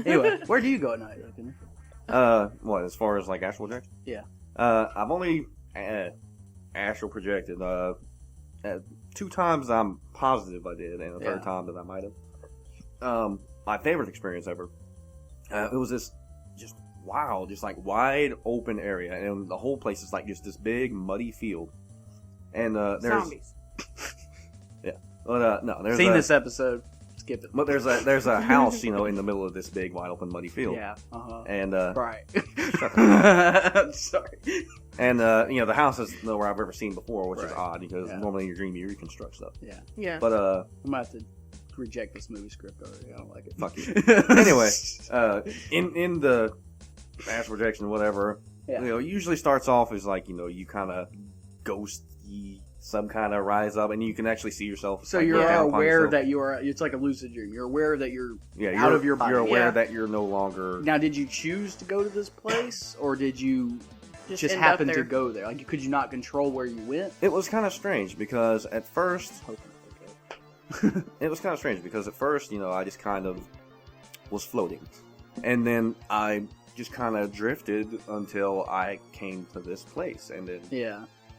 Anyway, where do you go at night? What, as far as like astral projection? Yeah. I've only astral projected 2 times I'm positive I did, and the third time that I might have. My favorite experience ever. It was this just wild, just like wide open area, and the whole place is like just this big muddy field. And there's Zombies. yeah, but no, there's seen this episode. Skip it. But there's a house, in the middle of this big wide open muddy field. Yeah. And right. Sorry. And the house is nowhere I've ever seen before, which is odd because normally in your dream you reconstruct stuff. Yeah. Yeah. But I'm gonna have to reject this movie script already. I don't like it. Fuck you. Anyway, in the astral projection, whatever, it usually starts off as like you kind of ghosty, some kind of rise up, and you can actually see yourself. So you're aware that you are. It's like a lucid dream. You're aware that you're out of your body. You're aware that you're no longer. Now, did you choose to go to this place, or did you just happen to go there? Like, could you not control where you went? It was kind of strange because at first. It was kind of strange because at first, I just kind of was floating. And then I just kind of drifted until I came to this place. And then,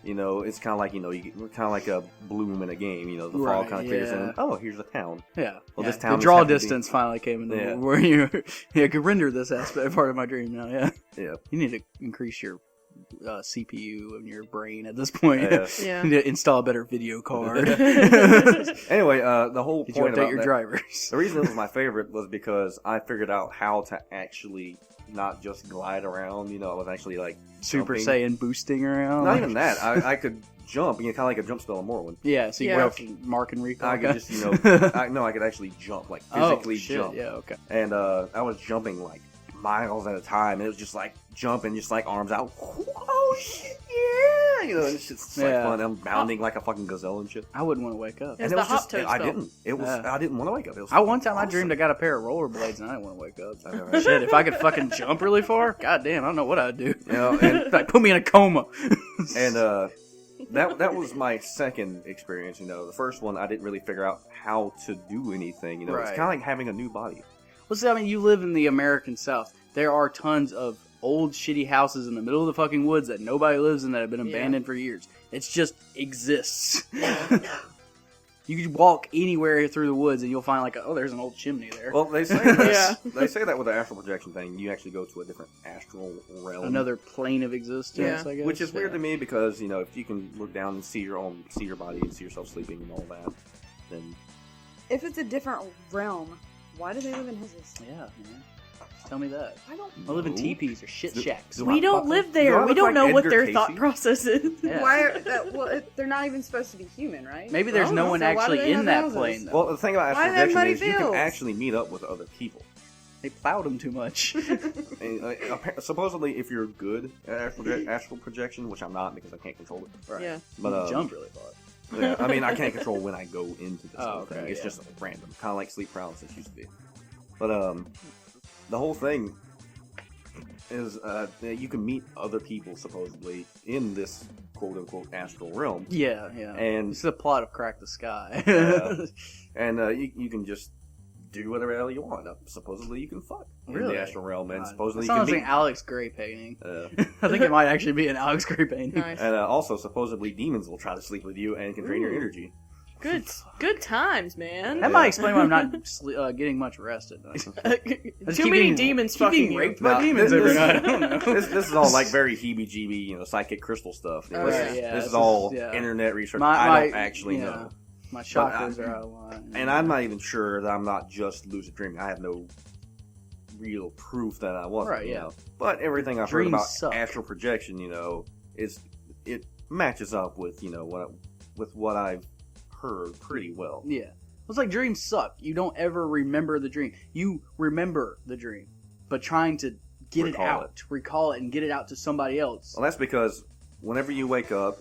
it's kind of like, you get kind of like a bloom in a game. The fog kind of clears and, oh, here's a town. Yeah. Well, this town the draw distance finally came into where you could render this aspect part of my dream now, yeah. Yeah. You need to increase your CPU in your brain at this point. Yeah. You need to install a better video card. Anyway, the whole Did point you update about your that, drivers? The reason it was my favorite was because I figured out how to actually not just glide around. I was actually like Super jumping. Saiyan boosting around. Not even that. I could jump. Kind of like a jump spell in Morrowind. Yeah. So you went mark and recall. I could just I could actually jump, like physically jump. Yeah. Okay. And I was jumping like miles at a time, and it was just like jumping, just like arms out. Oh shit, yeah! It's just like fun. I'm bounding like a fucking gazelle and shit. I wouldn't want to wake up. It's And the hot toad I spell. didn't. It was. I didn't want to wake up. It was One time I awesome. dreamed I got a pair of rollerblades and I didn't want to wake up. Shit, if I could fucking jump really far, goddamn, I don't know what I'd do. And Like put me in a coma. And that was my second experience. The first one I didn't really figure out how to do anything. It's kind of like having a new body. Well, see, I mean, you live in the American South. There are tons of old, shitty houses in the middle of the fucking woods that nobody lives in that have been abandoned for years. It just exists. You could walk anywhere through the woods and you'll find like, there's an old chimney there. Well, they say that, they say that with the astral projection thing, you actually go to a different astral realm. Another plane of existence, I guess. Which is weird to me because, if you can look down and see your body and see yourself sleeping and all that, then... If it's a different realm, why do they live in houses? Yeah, man. Tell me that. I live in teepees or shit shacks. We don't live there. We don't know what their thought process is. Yeah. Why they're not even supposed to be human, right? Maybe there's no one actually in that plane, though. Well, the thing about Why astral do they have projection is you muddy can fields? actually meet up with other people. They plowed them too much. And, supposedly, if you're good at astral projection, which I'm not because I can't control it. Right. Yeah. But, jump really far. Yeah, I mean, I can't control when I go into this whole okay, thing. It's yeah. just random, kind of like sleep paralysis used to be. But the whole thing is you can meet other people supposedly in this quote unquote astral realm. Yeah. And it's the plot of Crack the Sky. And you can just do whatever the hell you want. Supposedly you can fuck in the astral realm, and supposedly that you sounds can like meet. an Alex Gray painting. I think it might actually be an Alex Gray painting. Nice. And also supposedly demons will try to sleep with you and can drain your energy. Good times, man. That might explain why I'm not getting much rest at night. Too many demons fucking you. raped by demons every night. I don't know. This is all like very heebie-jeebie, psychic crystal stuff. This is all internet research. I don't actually know. My chakras are out of line. And I'm not even sure that I'm not just lucid dreaming. I have no real proof that I wasn't. Right, yeah. But everything I've heard Dreams about suck. astral projection, it matches up with what I've heard pretty well. Yeah. It's like dreams suck. You don't ever remember the dream. You remember the dream, but trying to recall it, and get it out to somebody else. Well, that's because whenever you wake up,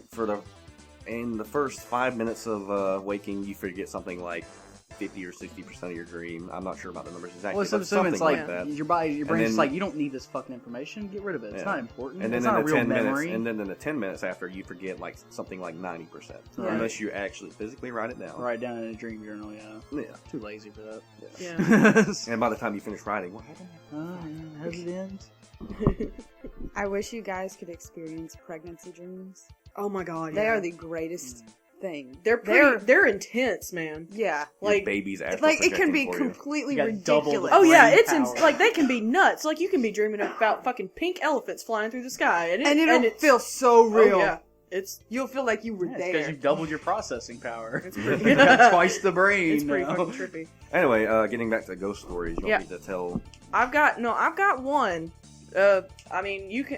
in the first 5 minutes of waking, you forget something like 50 or 60% of your dream. I'm not sure about the numbers exactly. Well, but something something like that. your brain's then, like, you don't need this fucking information. Get rid of it. It's not important. And then it's in not a the real 10 memory. minutes, and then in the 10 minutes after, you forget like something like 90%, unless you actually physically write it down. Write down in a dream journal. Yeah. Too lazy for that. Yeah. And by the time you finish writing, what happened? How does it end? I wish you guys could experience pregnancy dreams. Oh my god, They are the greatest thing. they're intense, man. Yeah. Your Like, baby's astral Like, it can projecting be for you. completely You got double ridiculous. the oh yeah, brain it's power. like they can be nuts. Like you can be dreaming about fucking pink elephants flying through the sky, and it'll it's, feel so real. Oh, yeah, it's You'll feel like you were Because there. you've doubled your processing power. It's pretty- You got twice the brain. it's pretty now. fucking trippy. Anyway, getting back to ghost stories, you Yeah. want me to tell? I've got one. I mean, you can,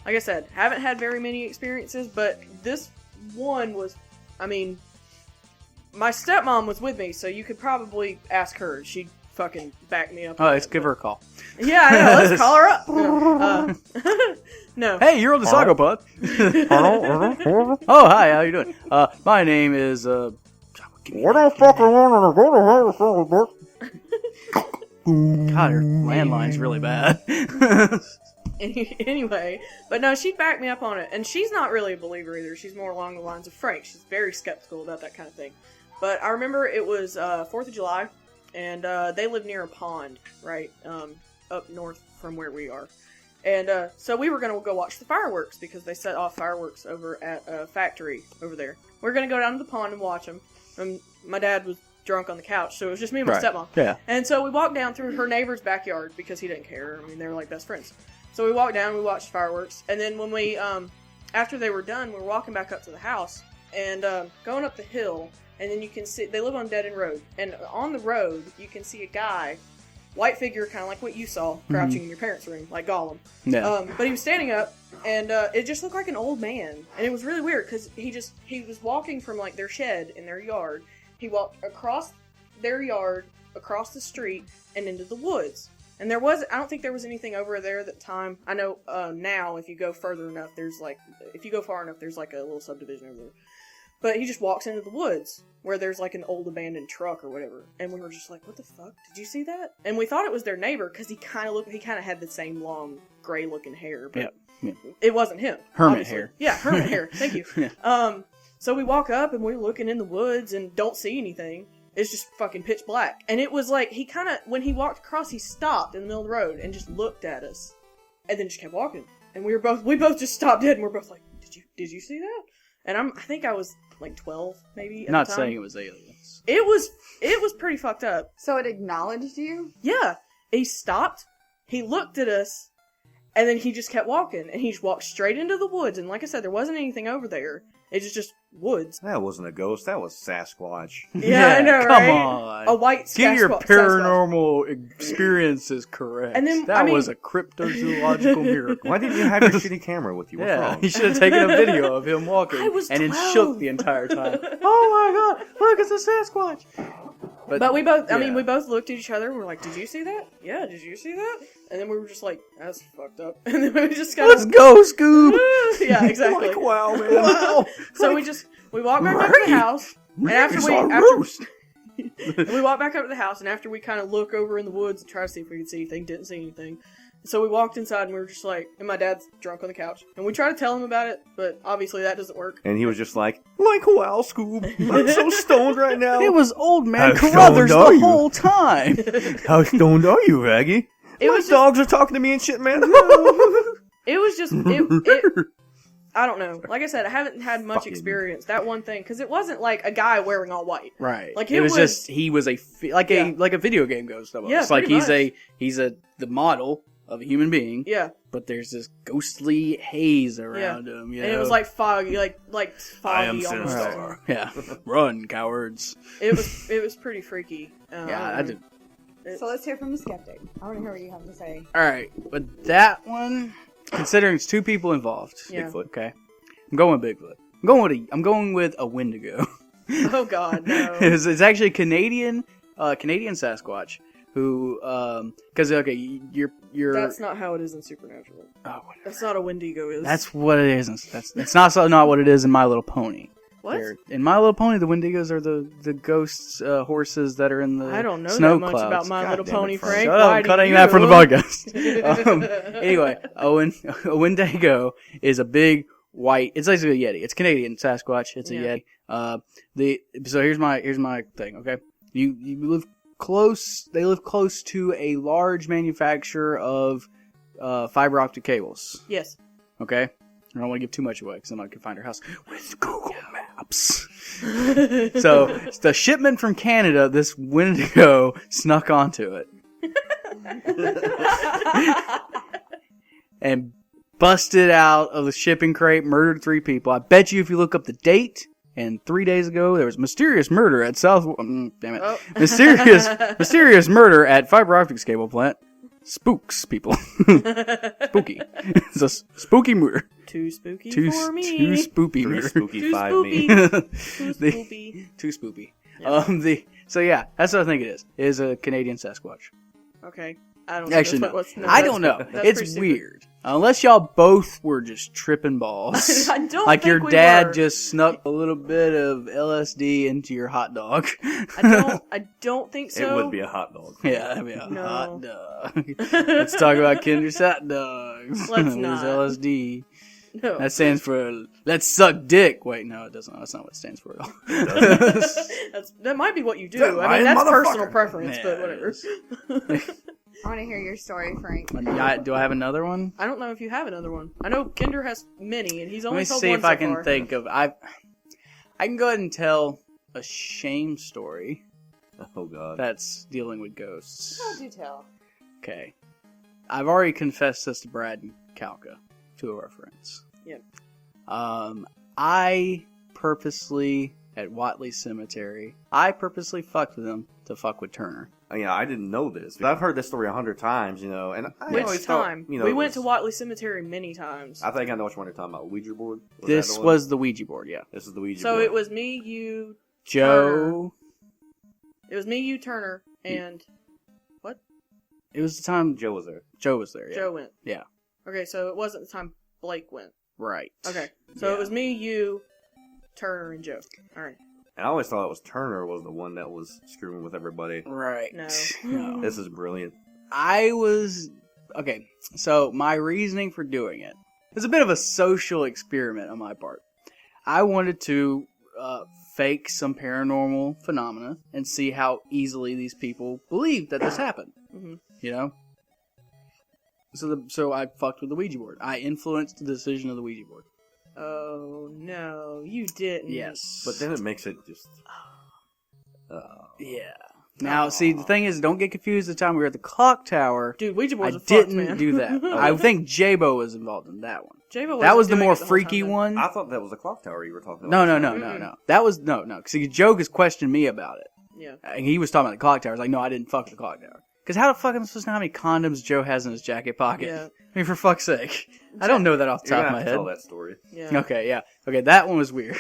like I said, haven't had very many experiences, but this one was, I mean, my stepmom was with me, so you could probably ask her. She'd fucking back me up. Oh, let's give her a call. Yeah, I know. Let's call her up. No. No. Hey, you're on the SOGOpod. Oh, hi. How you doing? My name is What the fuck God, her landline's really bad. Anyway, but no, she'd back me up on it, and she's not really a believer either. She's more along the lines of Frank. She's very skeptical about that kind of thing. But I remember it was 4th of July, and they live near a pond, right, up north from where we are. And so we were going to go watch the fireworks, because they set off fireworks over at a factory over there. We are going to go down to the pond and watch them. And my dad was drunk on the couch, so it was just me and my stepmom. Yeah. And so we walked down through her neighbor's backyard, because he didn't care. I mean, they were like best friends. So we walked down, we watched fireworks, and then when we, after they were done, we were walking back up to the house, and going up the hill, and then you can see, they live on Dead End Road, and on the road, you can see a guy, white figure, kind of like what you saw, crouching in your parents' room, like Gollum. Yeah. But he was standing up, and it just looked like an old man, and it was really weird, because he was walking from, like, their shed in their yard. He walked across their yard, across the street, and into the woods. And I don't think there was anything over there at the time. I know now, if you go further enough, if you go far enough, there's like a little subdivision over there. But he just walks into the woods, where there's like an old abandoned truck or whatever. And we were just like, what the fuck? Did you see that? And we thought it was their neighbor, because he kind of had the same long, gray looking hair. But it wasn't him. Hermit obviously. hair. Yeah, hermit hair. Thank you. Yeah. So we walk up, and we're looking in the woods, and don't see anything. It's just fucking pitch black. And it was like, when he walked across, he stopped in the middle of the road and just looked at us. And then just kept walking. And we both just stopped dead, and we're both like, did you see that? And I think I was like 12, maybe, at Not the time. saying it was aliens. It was pretty fucked up. So it acknowledged you? Yeah. He stopped, he looked at us, and then he just kept walking. And he just walked straight into the woods. And like I said, there wasn't anything over there. It was just woods. That wasn't a ghost. That was Sasquatch. Yeah, I know, come right? on. A white Get your Sasquatch. paranormal experiences correct. And then, that was a cryptozoological miracle. Why didn't you have your shitty camera with you? What's Yeah, wrong? you should have taken a video of him walking. I was and 12. it shook the entire time. Oh my god, look, it's a Sasquatch. But we both, yeah. we both looked at each other and we're like, did you see that? Yeah, did you see that? And then we were just like, that's fucked up. And then we just kind Let's go, Scoob. Yeah, exactly. Like, wow, man. Wow. So we walked back up to the house. And after we walked back up to the house, and after we kind of look over in the woods and try to see if we could see anything, didn't see anything. So we walked inside and we were just like, and my dad's drunk on the couch. And we tried to tell him about it, but obviously that doesn't work. And he was just like, wow, Scoob. I'm so stoned right now. It was old man How Carruthers stoned are the you? whole time. How stoned are you, Raggy? My dogs are talking to me and shit, man. It was just, I don't know. Like I said, I haven't had much experience. That one thing, because it wasn't like a guy wearing all white. Right. Like it was just he was a video game ghost almost. Yeah, like pretty he's the model of a human being. Yeah. But there's this ghostly haze around him. You know? And it was like foggy, like I am foggy almost. sinister. Yeah. Run, cowards. It was pretty freaky. Yeah, I did. So let's hear from the skeptic. I want to hear what you have to say. All right, but that one, considering it's two people involved, Yeah. Bigfoot. Okay, I'm going with Bigfoot. I'm going with a Wendigo. Oh God, no. It's actually a Canadian Sasquatch who, because you're. That's not how it is in Supernatural. Oh, whatever. That's not a Wendigo is. That's what it is. That's not what it is in My Little Pony. What? In My Little Pony, the Wendigos are the ghosts, horses that are in the I don't know snow that much clouds. about My God Little damn it, Pony, Frank. Frank. Shut up, Why I'm do cutting you? that from the podcast. Anyway, a Wendigo is a big white. It's basically a Yeti. It's Canadian Sasquatch. It's a Yeti. So here's my thing. Okay, you live close. They live close to a large manufacturer of fiber optic cables. Yes. Okay, I don't want to give too much away because then I can find her house with Google Maps. So the shipment from Canada, this Wendigo snuck onto it and busted out of the shipping crate, murdered 3 people. I bet you if you look up the date, and 3 days ago there was mysterious murder at mysterious murder at fiber optics cable plant. Spooks people. Spooky. It's a spooky murder. Too spooky Too for me. Too spoopy Three murder. spooky, Too 5 spooky. me. Too spoopy. Too spoopy. Yeah. So yeah, that's what I think it is. It is a Canadian Sasquatch. Okay. I don't Actually, know. no. I don't know. That's It's pretty stupid. weird. Unless y'all both were just tripping balls. I don't like think your we dad were. just snuck a little bit of LSD into your hot dog. I don't think so. It would be a hot dog. Yeah, that'd be a No. hot dog. Let's talk about Kinder's hot dogs. Let's There's not. LSD. No. That stands for let's suck dick. Wait, no, it doesn't. That's not what it stands for at all. That might be what you do. That I mean, lying that's motherfucker. personal preference, Yeah, but it whatever. is. I want to hear your story, Frank. Do I have another one? I don't know if you have another one. I know Kinder has many, and he's Let only me told see one if I so can far. think of. I can go ahead and tell a shame story Oh god. that's dealing with ghosts. Oh, do tell. Okay, I've already confessed this to Brad and Kalka, 2 of our friends. Yep. I purposely at Watley Cemetery. I purposely fucked with him to fuck with Turner. Yeah, I didn't know this. I've heard this story 100 times, and I Which always thought, time? we We went to Watley Cemetery many times. I think I know which one you're talking about. Ouija board? This that the was the Ouija board, yeah. This is the Ouija So board. it was me, you, Joe. it was me, you, Turner, and It was the time Joe was there. Joe was there, yeah. Joe went. Yeah. Okay, so it wasn't the time Blake went. Right. Okay, so Yeah. it was me, you, Turner, and Joe. All right. And I always thought it was Turner was the one that was screwing with everybody. Right. No. No. This is brilliant. I was okay. So my reasoning for doing it was a bit of a social experiment on my part. I wanted to fake some paranormal phenomena and see how easily these people believed that this happened. hmm You know. So I fucked with the Ouija board. I influenced the decision of the Ouija board. Oh no, you didn't. Yes. But then it makes it just... yeah. Now, see, the thing is, don't get confused. The time we were at the clock tower, Dude, Ouija I boards are fucked, didn't man. do that. I think J-Bo was involved in that one. J-Bo That was wasn't the doing more it the whole freaky time, one. I thought that was the clock tower you were talking about. No. That was no. See, Joe has questioned me about it. Yeah. And he was talking about the clock tower. I was like, no, I didn't fuck the clock tower. Because how the fuck am I supposed to know how many condoms Joe has in his jacket pocket? Yeah. I mean, for fuck's sake. I don't know that off the You're top of gonna my have to head. tell that story. Yeah. Okay, yeah. Okay, that one was weird.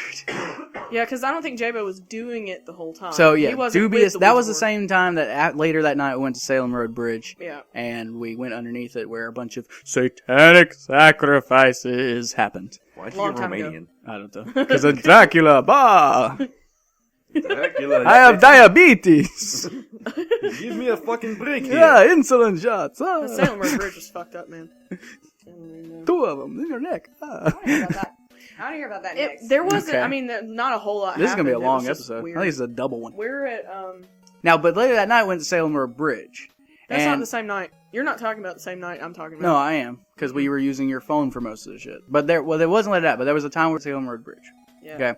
Yeah, because I don't think J-Bo was doing it the whole time. So, He yeah, wasn't with dubious. the That Ouija was the board. same time that later that night we went to Salem Road Bridge. Yeah. And we went underneath it where a bunch of satanic sacrifices happened. Why'd you Long get time ago. Romanian? I don't know. Because of Dracula, bah! Dracula, I have diabetes! Give me a fucking break here. Yeah, insulin shots. Ah. The Salem Road Bridge was fucked up, man. 2 of them in your neck. Ah. I want to hear about that next. There wasn't, Okay. I mean, not a whole lot This is going to be a happened. It long was just episode. weird. I think it's a double one. We're at, Now, but later that night we went to Salem Road Bridge. that's and not the same night. You're not talking about the same night I'm talking No, about. I am. Because we were using your phone for most of the shit. But there wasn't like that. But there was a time we were at Salem Road Bridge. Yeah. Okay.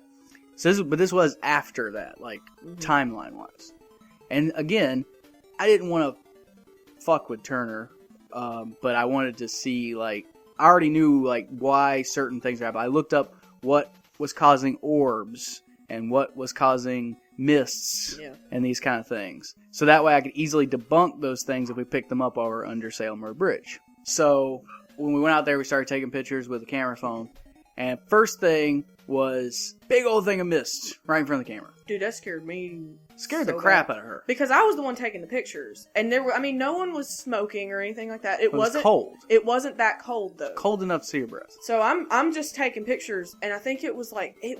So this was after that, like, Mhm. timeline-wise. And again, I didn't want to fuck with Turner, but I wanted to see, like, I already knew, like, why certain things were happening. I looked up what was causing orbs and what was causing mists Yeah. and these kind of things. So that way I could easily debunk those things if we picked them up while we're under Salem Road Bridge. So when we went out there, we started taking pictures with a camera phone. And first thing was big old thing of mist right in front of the camera. Dude, that scared me. Scared so the crap bad. out of her. Because I was the one taking the pictures. And no one was smoking or anything like that. It was wasn't cold. It wasn't that cold, though. Cold enough to see your breath. So I'm just taking pictures, and I think it was like, I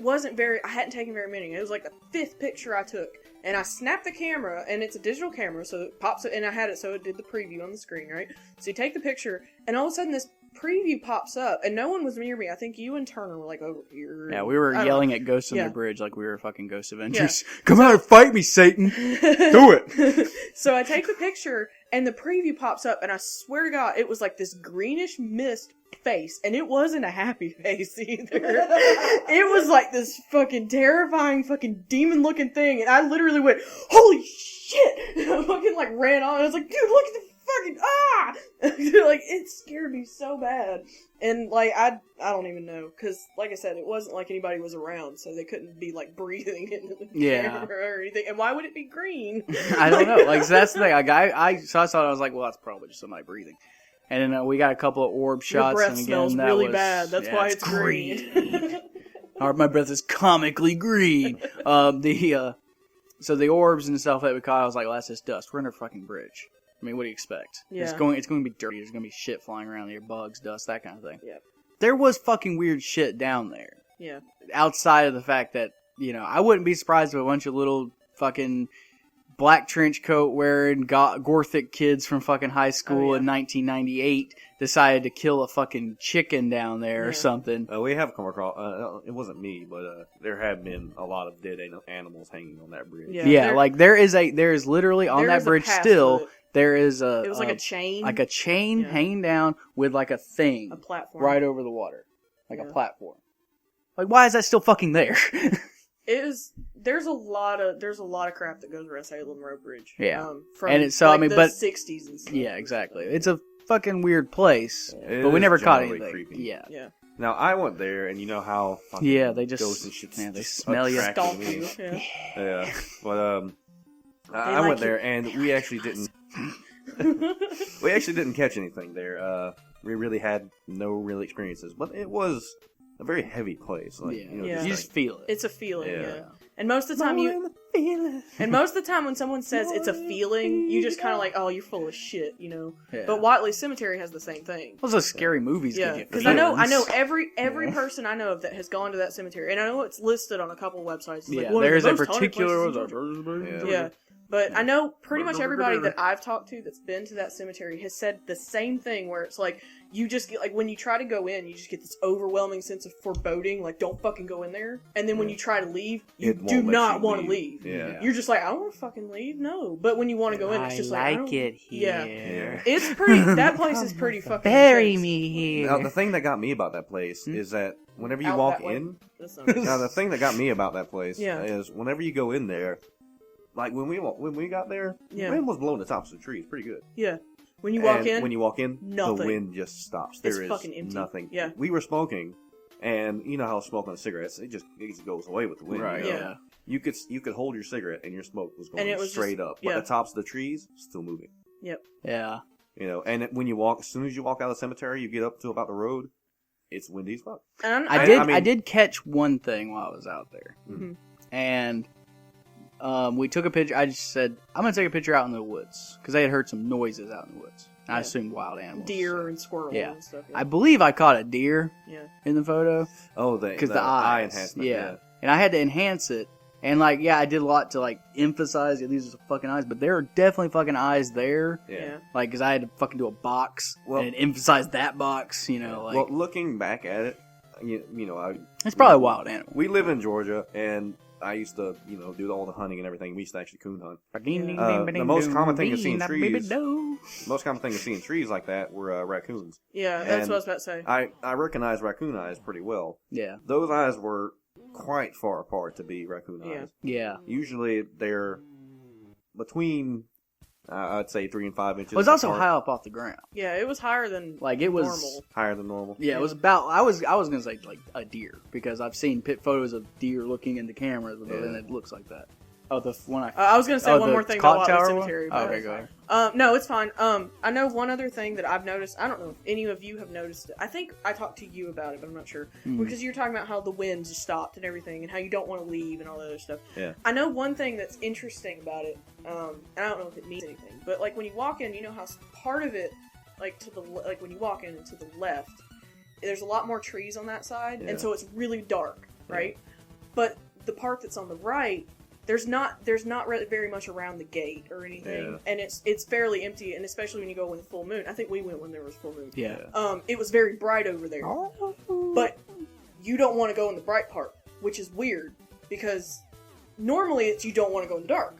hadn't taken very many. It was like the 5th picture I took. And I snapped the camera, and it's a digital camera, so it pops, and I had it so it did the preview on the screen, right? So you take the picture, and all of a sudden this preview pops up, and no one was near me. I think you and Turner were like over here. Yeah, we were yelling at Ghosts on Yeah. the Bridge like we were fucking Ghost Avengers. Yeah. Come out and fight me, Satan! Do it! So I take the picture, and the preview pops up, and I swear to God, it was like this greenish mist face, and it wasn't a happy face either. It was like this fucking terrifying fucking demon looking thing, and I literally went, holy shit! And I fucking like ran on, and I was like, dude, look at the fucking, like, it scared me so bad. And like, I don't even know, because like I said, it wasn't like anybody was around, so they couldn't be like breathing into the camera or anything. And why would it be green? I don't know. Like, so that's the thing. Like, I saw it, I was like, well, that's probably just somebody breathing. And then we got a couple of orb shots. Your breath and again, smells that really was, bad. That's why it's green. My breath is comically green. So the orbs and stuff that we caught, I was like, well, that's just dust. We're under a fucking bridge. I mean, what do you expect? Yeah. It's going to be dirty. There's going to be shit flying around there, bugs, dust, that kind of thing. Yeah. There was fucking weird shit down there. Yeah. Outside of the fact that, I wouldn't be surprised if a bunch of little fucking black trench coat wearing Gothic kids from fucking high school in 1998 decided to kill a fucking chicken down there or something. We have come across, it wasn't me, but there have been a lot of dead animals hanging on that bridge. Yeah, like there is literally on that bridge still, there is it was like a chain. Like a chain hanging down with like a thing. A platform. Right over the water. Like a platform. Like, why is that still fucking there? There's a lot of crap that goes around Salem Road Bridge. Yeah. From and it's, so, like I mean, the but 60s and stuff. Yeah, exactly. It's a fucking weird place, It but we is never caught generally anything. creepy. Yeah. Yeah. Now, I went there, and you know how they just ghosts and shit they just smell you. attract Stalk me. you. Yeah. Yeah, but I went there, and we actually didn't. We actually didn't catch anything there. We really had no real experiences, but it was a very heavy place. Like, Yeah. You just feel it. It's a feeling, Yeah. And most of the time most of the time when someone says it's a feeling, you just kind of like, oh, you're full of shit, Yeah. But Watley Cemetery has the same thing. Those are scary movies. Yeah, because I know every person I know of that has gone to that cemetery, and I know it's listed on a couple websites. It's like one of there's the a most haunted particular. places in Yeah. Yeah. But I know pretty much everybody that I've talked to that's been to that cemetery has said the same thing, where it's like, you just get, like, when you try to go in, you just get this overwhelming sense of foreboding, like, don't fucking go in there. And then when you try to leave, you do not want to leave. Yeah. You're just like, I don't want to fucking leave, no. But when you want to go in, it's just like, I don't... it here. Yeah. It's pretty, that place is pretty fucking Bury intense. me here. Now, the thing that got me about that place is that whenever you Out walk that way. in, That's not nice. now the thing that got me about that place Yeah. is whenever you go in there, like when we got there, Yeah. the wind was blowing the tops of the trees pretty good. Yeah. When you walk And in, when you walk in, nothing. the wind just stops. It's There is fucking empty. nothing. Yeah. We were smoking, and you know how smoking cigarettes, it just goes away with the wind. Right. You know? Yeah. You could hold your cigarette, and your smoke was going And it was straight just- up. But yeah. the tops of the trees still moving. Yep. Yeah. You know, and when you walk, as soon as you walk out of the cemetery, you get up to about the road, it's windy as fuck. And I did catch one thing while I was out there, Mhm. and we took a picture. I just said, I'm gonna take a picture out in the woods because they had heard some noises out in the woods. I assumed wild animals, deer and squirrels Yeah. and stuff. I believe I caught a deer Yeah. in the photo Oh, because the the eye eyes, enhancement. yeah. And I had to enhance it, and I did a lot to emphasize these are fucking eyes, but there are definitely fucking eyes there. Yeah. Because I had to fucking do a box Well- and emphasize that box. Well, looking back at it, you know, it's probably a wild animal. we live in Georgia, and I used to, do all the hunting and everything. We used to actually coon hunt. The most common thing is seeing trees. The most common thing is seeing trees like that were raccoons. Yeah, that's And what I was about to say. I recognize raccoon eyes pretty well. Yeah. Those eyes were quite far apart to be raccoon Yeah. eyes. Yeah. Usually they're between, I'd say 3 and 5 inches. It was also apart, high up off the ground. Yeah, it was higher than It was normal. higher than normal. Yeah, it was about. I was gonna say a deer because I've seen photos of deer looking into cameras and it looks like that. Oh, the one I was gonna say one the more thing clock about tower Watley one? Cemetery. Oh, but- okay, go ahead. No, it's fine. I know one other thing that I've noticed. I don't know if any of you have noticed it. I think I talked to you about it, but I'm not sure. Because you're talking about how the winds just stopped and everything, and how you don't want to leave and all that other stuff. Yeah. I know one thing that's interesting about it, and I don't know if it means anything, but like when you walk in, you know how part of it, like to the like when you walk in and to the left, there's a lot more trees on that side, Yeah. and so it's really dark, right? But the part that's on the right, there's not really very much around the gate or anything, and it's fairly empty, and especially when you go with the full moon. I think we went when there was full moon. Yeah. It was very bright over there, but you don't want to go in the bright part, which is weird because normally it's you don't want to go in the dark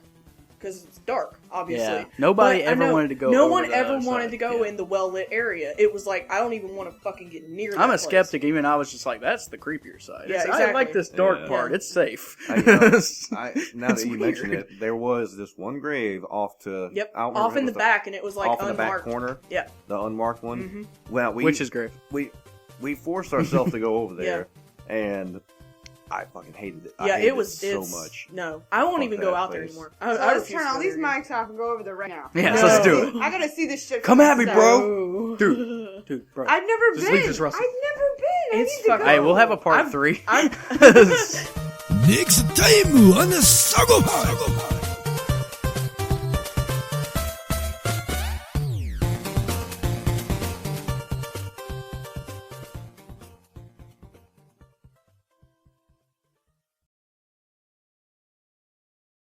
because it's dark, obviously. Yeah. Nobody But I ever know wanted to go. No over one the ever other wanted side. to go Yeah. in the well lit area. It was like I don't even want to fucking get near. I'm that a place. skeptic. Even I was just like, that's the creepier side. Yeah, I like exactly. this dark Yeah. part. It's safe. Now It's that you mention weird. it, there was this one grave off to Yep, I don't remember off if it in the was back, and it was like off in the unmarked. back corner. Yeah. The unmarked one. Mhm. Well, Which is great. we forced ourselves to go over there, and I fucking hated it. I Yeah, hated it was so it's, much. No, I won't Fuck even go that out there place. anymore. So I let's refuse turn to all go these there mics off and go over there right now. Yeah, No. so let's do it. I gotta see this shit. Come for at me, myself. bro. Dude, bro. I've never Just been. leave this, Russell. I've never been. It's I need to fucking- go. Hey, we'll have a part I've- 3. I- Next time on SOGOpod.